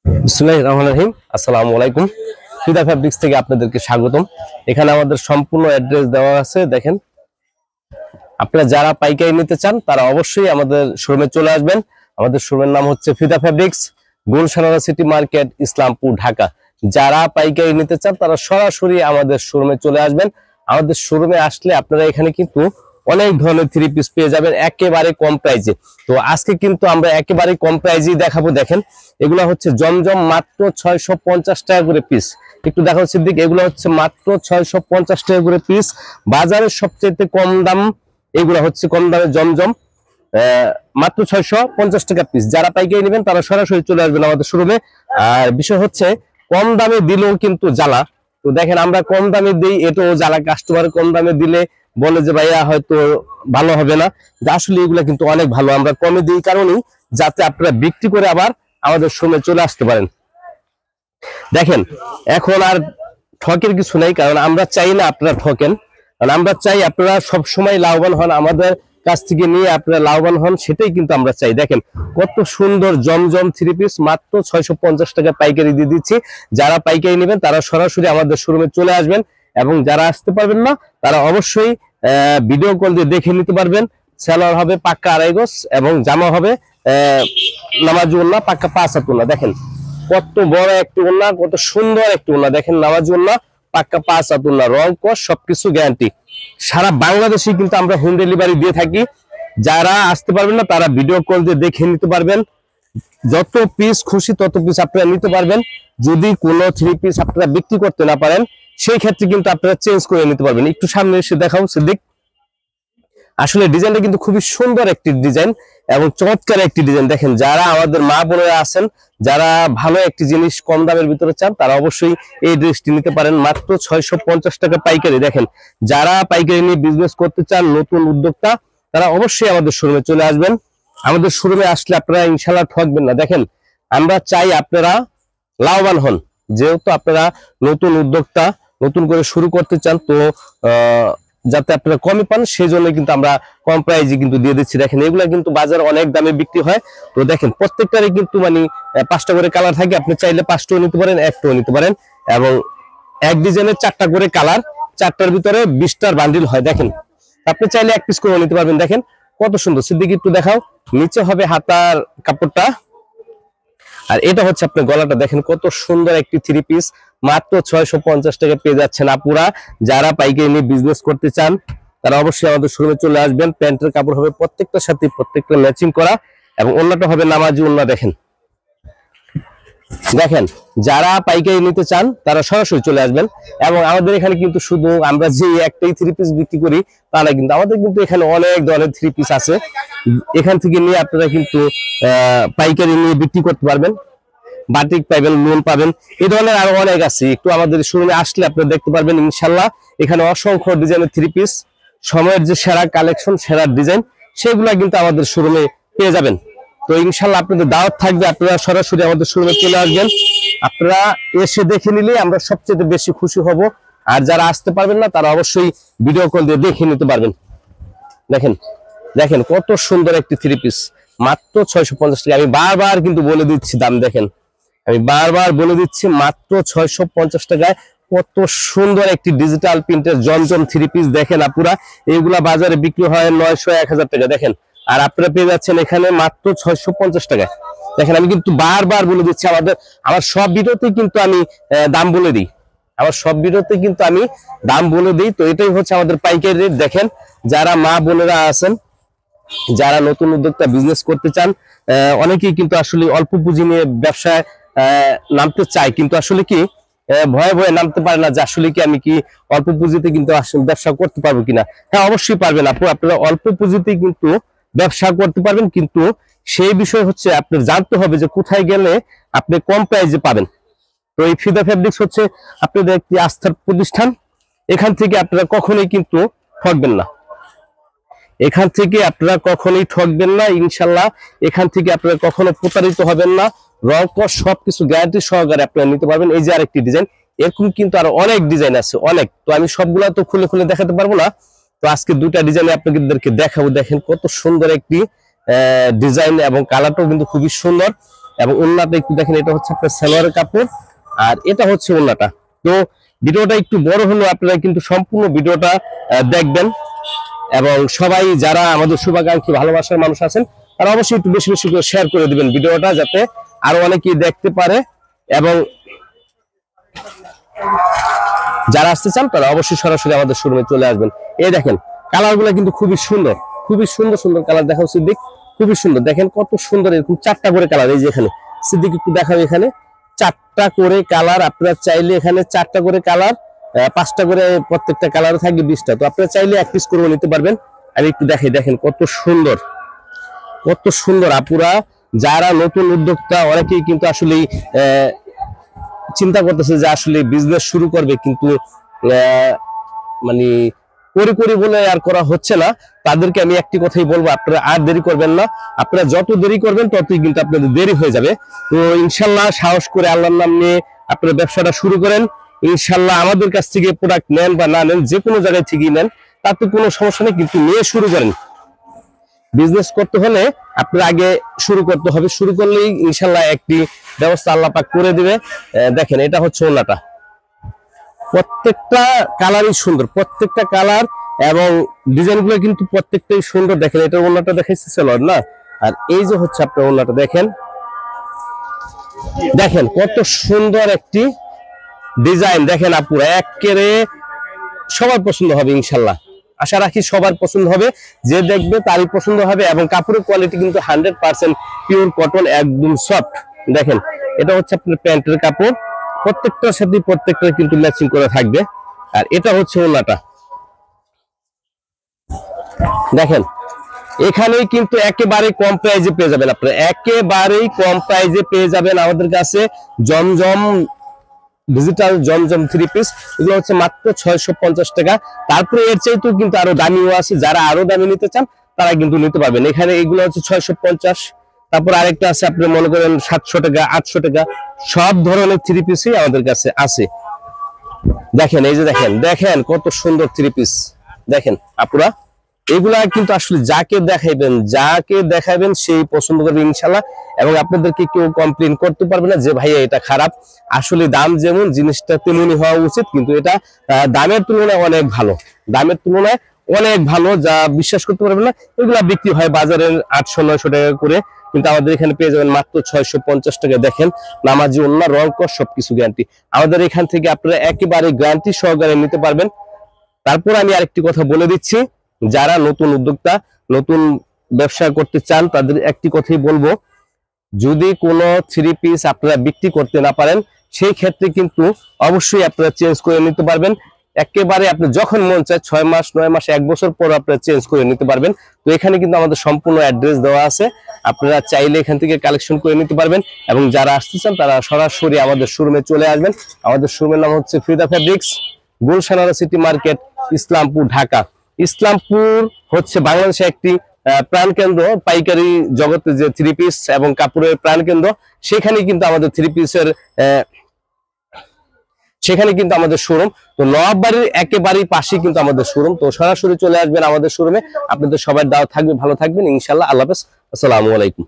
বিসমিল্লাহির রহমানির রহিম। আসসালামু আলাইকুম। ফিদা ফ্যাব্রিক্স থেকে আপনাদেরকে স্বাগতম। এখানে আমাদের সম্পূর্ণ অ্যাড্রেস দেওয়া আছে। দেখেন, আপনারা যারা পাইকারি নিতে চান তারা অবশ্যই আমাদের শোরুমে চলে আসবেন। আমাদের শোরুমের নাম হচ্ছে Fida fabrics, Gulshan city market, Islampur, Dhaka. যারা পাইকারি নিতে চান তারা সরাসরি আমাদের শোরুমে চলে আসবেন। আমাদের শোরুমে আসলে আপনারা এখানে কিন্তু অনেক ধরনের থ্রি পিস পেয়ে যাবেন একেবারে কম প্রাইজে। তো আজকে কিন্তু আমরা একেবারে কম প্রাইজেই দেখাবো। দেখেন, এগুলো হচ্ছে জমজম, মাত্র 650 টাকা করে পিস। একটু দেখো সিদ্দিক, এগুলো হচ্ছে মাত্র 650 টাকা করে পিস। বাজারের সবচেয়ে কম দাম এগুলো হচ্ছে, কম দামে জমজম মাত্র 650 টাকা পিস। যারা পাইকারি নেবেন তারা সরাসরি চলে আসবেন আমাদের শোরুমে। আর বিষয় হচ্ছে, কম দামে দিলেও কিন্তু জ্বালা। তো দেখেন, আমরা কম দামে দিই, এটাও জ্বালা। কাস্টমার কম দামে দিলে বলে যে ভাইয়া হয়তো ভালো হবে না, আসলে এগুলা কিন্তু অনেক ভালো। আমরা কমে দিই কারণেই যাতে আপনারা বিক্রি করে আবার আমাদের শোরুমে চলে আসতে পারেন। দেখেন, এখন আর ঠকের কিছু নাই, কারণ আমরা চাই না আপনারা ঠকেন। কারণ আমরা চাই আপনারা সবসময় লাভবান হন, আমাদের কাছ থেকে নিয়ে আপনারা লাভবান হন, সেটাই কিন্তু আমরা চাই। দেখেন কত সুন্দর জমজম থ্রি পিস, মাত্র 650 টাকা পাইকারি দিয়ে দিচ্ছি। যারা পাইকারি নেবেন তারা সরাসরি আমাদের শোরুমে চলে আসবেন, এবং যারা আসতে পারবেন না তারা অবশ্যই ভিডিও কল দিয়ে দেখে নিতে পারবেন। সেলার হবে পাক্কা 2.5 গজ, এবং জামা হবে নামাজি ওন্না পাক্কা 5 হাত ওন্না। দেখেন কত বড় একটি ওন্না, কত সুন্দর একটি ওন্না। দেখেন নামাজি ওন্না পাক্কা 5 হাত ওন্না, রং কস সবকিছু গ্যারান্টি। সারা বাংলাদেশে কিন্তু আমরা হোম ডেলিভারি দিয়ে থাকি। যারা আসতে পারবেন না তারা ভিডিও কল দিয়ে দেখে নিতে পারবেন। যত পিস খুশি তত পিস আপনারা নিতে পারবেন। যদি কোনো থ্রি পিস আপনারা বিক্রি করতে না পারেন, সেই ক্ষেত্রে কিন্তু আপনারা চেঞ্জ করে নিতে পারবেন। একটু সামনে এসে দেখাও সিদ্দিক। আসলে ডিজাইনটা কিন্তু খুবই সুন্দর একটি ডিজাইন এবং চমৎকার একটি ডিজাইন। দেখেন, যারা আমাদের মা বোনেরা আছেন, যারা ভালো একটি জিনিস কম দামের ভিতরে চান, তারা অবশ্যই এই ড্রেসটি নিতে পারেন। মাত্র 650 টাকা পাইকারি। দেখেন, যারা পাইকারি নিয়ে বিজনেস করতে চান, নতুন উদ্যোক্তা, তারা অবশ্যই আমাদের শোরুমে চলে আসবেন। আমাদের শোরুমে আসলে আপনারা ইনশাল্লাহ ঠকবেন না। দেখেন, আমরা চাই আপনারা লাভবান হন। যেহেতু আপনারা নতুন উদ্যোক্তা, নতুন করে শুরু করতে চান, তো যাতে আপনারা কমে পান সেই জন্য কিন্তু আমরা কম প্রাইজে কিন্তু দিয়ে দিচ্ছি। দেখেন, এগুলা কিন্তু বাজারে অনেক দামে বিক্রি হয়। তো দেখেন, প্রত্যেকটারই কিন্তু মানে 5টা করে কালার থাকে। আপনি চাইলে 5টাও নিতে পারেন, 1টাও নিতে পারেন, এবং এক ডিজাইনের 4টা করে কালার, 4টার ভিতরে 20টার বান্ডিল হয়। দেখেন, আপনি চাইলে 1 পিস করে নিতে পারবেন। দেখেন কত সুন্দর। সিদ্দিক একটু দেখাও। নিচে হবে হাতার কাপড়টা, আর এটা হচ্ছে আপনার গলাটা। দেখেন কত সুন্দর একটি থ্রি পিস, মাত্র 650 টাকা পেয়ে যাচ্ছেন আপুরা। যারা পাইকারি নিয়ে বিজনেস করতে চান তারা অবশ্যই আমাদের শোরুমে চলে আসবেন। প্যান্টের কাপড় হবে প্রত্যেকটার সাথে প্রত্যেকটা ম্যাচিং করা, এবং ওন্নাটা হবে নামাজি ওন্না। দেখেন দেখেন, যারা পাইকারি নিতে চান তারা সরাসরি চলে আসবেন। এবং আমাদের এখানে কিন্তু শুধু আমরা যে একটাই থ্রি পিস বিক্রি করি তা না, কিন্তু আমাদের কিন্তু এখানে অনেক ধরনের থ্রি পিস আছে। এখান থেকে নিয়ে আপনারা কিন্তু পাইকারি নিয়ে বিক্রি করতে পারবেন। বাটিক পাবেন, লোন পাবেন, এই ধরনের আরো অনেক আছে। একটু আমাদের শোরুমে আসলে আপনারা দেখতে পারবেন ইনশাল্লাহ। এখানে অসংখ্য ডিজাইনের থ্রি পিস, সময়ের যে সেরা কালেকশন, সেরা ডিজাইন, সেগুলা কিন্তু আমাদের শোরুমে পেয়ে যাবেন। তো ইনশাল্লাহ আপনাদের দাওয়াত থাকবে, আপনারা সরাসরি আমাদের শোরুমে চলে আসবেন। আপনারা এসে দেখে নিলে আমরা সবচেয়ে বেশি খুশি হব। আর যারা আসতে পারবেন না তারা অবশ্যই ভিডিও কল দিয়ে দেখে নিতে পারবেন। দেখেন দেখেন কত সুন্দর একটি থ্রি পিস, মাত্র 650 টাকা। আমি বারবার কিন্তু বলে দিচ্ছি দাম। দেখেন, আমি বারবার বলে দিচ্ছি, মাত্র 650 টাকায় কত সুন্দর একটি ডিজিটাল প্রিন্টের জমজম থ্রি পিস। দেখেন আপুরা, এইগুলা বাজারে বিক্রি হয় 900-1000 টাকা। দেখেন, আর আপনারা পেয়ে যাচ্ছেন এখানে মাত্র 650 টাকায়। দেখেন, আমি কিন্তু বারবার বলে দিচ্ছি, আমার সব ভিডিওতে কিন্তু আমি দাম বলে দিই। আমার সব ভিডিওতে কিন্তু আমি দাম বলে দিই। তো এটাই হচ্ছে আমাদের পাইকারি রেট। দেখেন, যারা মা বোনেরা আছেন, যারা নতুন উদ্যোক্তা বিজনেস করতে চান, অনেকেই কিন্তু আসলে অল্প পুঁজি নিয়ে ব্যবসায় নামতে চায়, কিন্তু আসলে কি ভয়ে ভয়ে নামতে পারে না যে আসলে কি আমি কি অল্প পুঁজিতে কিন্তু ব্যবসা করতে পারবো কিনা। হ্যাঁ, অবশ্যই পারবেন আপু, আপনারা অল্প পুঁজিতে কিন্তু ব্যবসা করতে পারবেন, কিন্তু সেই বিষয় হচ্ছে আপনার জানতে হবে যে কোথায় গেলে আপনি কম প্রাইসে পাবেন। তো এই ফিদা ফেব্রিক্স হচ্ছে আপনাদের একটি আস্থার প্রতিষ্ঠান। এখান থেকে আপনারা কখনোই কিন্তু ঠকবেন না। এখান থেকে আপনারা কখনোই ঠকবেন না ইনশাল্লাহ। এখান থেকে আপনারা কখনো প্রতারিত হবেন না। রং কস সবকিছু গ্যারান্টি সহকারে আপনারা নিতে পারবেন। এই যে আরেকটি ডিজাইন, এরকম কিন্তু আরো অনেক ডিজাইন আছে, অনেক। তো আমি সবগুলা তো খুলে খুলে দেখাতে পারবো না। তো আজকে দুটা ডিজাইন আপনাদেরকে দেখাবো। দেখেন কত সুন্দর একটি ডিজাইন, এবং কালারটাও কিন্তু খুবই সুন্দর। এবং ওন্নাটা একটু দেখেন, এটা হচ্ছে আপনার সালোয়ারের কাপড় আর এটা হচ্ছে ওন্নাটা। তো ভিডিওটা একটু বড় হলেও আপনারা কিন্তু সম্পূর্ণ ভিডিওটা দেখবেন এবং সবাই যারা আমাদের শুভাকাঙ্ক্ষী ভালোবাসার মানুষ আছেন তারা অবশ্যই একটু বেশি বেশি করে শেয়ার করে দিবেন ভিডিওটা, যাতে আরো অনেকেই দেখতে পারে। এবং যারা আসতে চান তারা অবশ্যই সরাসরি আমাদের শোরুমে চলে আসবেন। এই দেখেন কালারগুলো কিন্তু খুবই সুন্দর, খুবই সুন্দর সুন্দর কালার। দেখাও সিদ্দিক, খুবই সুন্দর, দেখেন কত সুন্দর, এরকম 4টা করে কালার। এই যে এখানে সিদ্দিক একটু দেখাও, এখানে 4টা করে কালার। আপনারা চাইলে এখানে 4টা করে কালার, 5টা করে প্রত্যেকটা কালারে থাকবে 20টা। তো আপনারা চাইলে এক পিস করে নিতে পারবেন। আমি একটু দেখাই, দেখেন কত সুন্দর, কত সুন্দর। আপুরা যারা নতুন উদ্যোক্তা অনেকেই কিন্তু আসলে চিন্তা করতেছে যে আসলে বিজনেস শুরু করবে, কিন্তু মানে করি বলে আর করা হচ্ছে না। তাদেরকে আমি একটি কথাই বলবো, আপনারা আর দেরি করবেন না। আপনারা যত দেরি করবেন ততই কিন্তু আপনাদের দেরি হয়ে যাবে। তো ইনশাল্লাহ সাহস করে আল্লাহর নাম নিয়ে আপনারা ব্যবসাটা শুরু করেন। ইনশাল্লাহ আমাদের কাছ থেকে প্রোডাক্ট নেন বা না নেন, যে কোনো জায়গায় থেকেই নেন, তাতে কোনো সমস্যা নেই, কিন্তু নিয়ে শুরু করেন। বিজনেস করতে হলে আপনার আগে শুরু করতে হবে, শুরু করলেই ইনশাল্লাহ একটি ব্যবস্থা আল্লাহ পাক করে দিবে। দেখেন এটা হচ্ছে ওন্নাটা, প্রত্যেকটা কালারই সুন্দর, প্রত্যেকটা কালার এবং ডিজাইন গুলো কিন্তু প্রত্যেকটাই সুন্দর। দেখেন এটা ওন্নাটা দেখাইছে সালোয়ার না, আর এই যে হচ্ছে আপনার ওন্নাটা দেখেন, দেখেন কত সুন্দর একটি ডিজাইন। দেখেন আপুরা একেবারে সবার পছন্দ হবে ইনশাল্লাহ, আশা রাখি সবার পছন্দ হবে, যে দেখবে তারই পছন্দ হবে। এবং কাপড়ের কোয়ালিটি কিন্তু 100% পিওর কটন, একদম সফট। দেখেন এটা হচ্ছে আপনার প্যান্টের কাপড়, প্রত্যেকটার সাথে প্রত্যেকটা কিন্তু ম্যাচিং করে থাকবে। আর এটা হচ্ছে ওন্নাটা, দেখেন এখানেই কিন্তু একেবারে কম প্রাইজে পেয়ে যাবেন আপনারা, একেবারেই কম প্রাইজে পেয়ে যাবেন আমাদের কাছে জমজম ডিজিটাল জমজম 3 পিস। এগুলো হচ্ছে মাত্র 650 টাকা। তারপরে এর চাইতেও কিন্তু আরো দামিও আছে, যারা আরো দামি নিতে চান তারা কিন্তু নিতে পারবেন। এখানে এগুলো হচ্ছে 650, তারপর আরেকটা আছে আপনি মনে করেন 700 টাকা 800 টাকা, সব ধরনের 3 পিসই আমাদের কাছে আছে। দেখেন এই যে দেখেন, দেখেন কত সুন্দর 3 পিস। দেখেন আপুরা এগুলা কিন্তু আসলে যাকে দেখাবেন সেই পছন্দ করবে ইনশাল্লাহ। এবং আপনাদেরকে কেউ কমপ্লেন করতে পারবে না যে ভাইয়া এটা খারাপ। আসলে দাম যেমন জিনিসটা তেমনই হওয়া উচিত, কিন্তু এটা দামের তুলনায় অনেক ভালো, দামের তুলনায় অনেক ভালো, যা বিশ্বাস করতে পারবেন না। এগুলা বিক্রি হয় বাজারের 800-900 টাকা করে, কিন্তু আমাদের এখানে পেয়ে যাবেন মাত্র 650 টাকা। দেখেন নামাজি ওন্না, রং কস সবকিছু গ্যারান্টি। আমাদের এখান থেকে আপনারা একেবারে গ্যারান্টি সহকারে নিতে পারবেন। তারপর আমি আরেকটি কথা বলে দিচ্ছি, যারা নতুন উদ্যোক্তা, নতুন ব্যবসা করতে চান, তাদের একটি কথাই বলবো, যদি কোনো 3 পিস আপনারা বিক্রি করতে না পারেন, সেই ক্ষেত্রে কিন্তু অবশ্যই আপনারা চেঞ্জ করে নিতে পারবেন। একেবারে আপনি যখন মন চায় 6 মাস 9 মাস 1 বছর পর আপনারা চেঞ্জ করে নিতে পারবেন। তো এখানে কিন্তু আমাদের সম্পূর্ণ অ্যাড্রেস দেওয়া আছে, আপনারা চাইলে এখান থেকে কালেকশন করে নিতে পারবেন। এবং যারা আসতে চান তারা সরাসরি আমাদের শোরুমে চলে আসবেন। আমাদের শোরুমের নাম হচ্ছে Fida fabrics, Gulshan city market, Islampur, Dhaka. Islampur হচ্ছে বাংলাদেশের একটি প্রাণকেন্দ্র, পাইকারি জগতে যে 3 পিস এবং কাপড়ের প্রাণকেন্দ্র, সেখানে কিন্তু আমাদের 3 পিসের সেখানে কিন্তু আমাদের শোরুম। তো নবাববাড়ির একেবারেই পাশেই কিন্তু আমাদের শোরুম। তো সরাসরি চলে আসবেন আমাদের শোরুমে। আপনাদের সবার দাওয়াত থাকবে, ভালো থাকবেন ইনশাল্লাহ। আল্লাহ হাফেজ, আসসালামু আলাইকুম।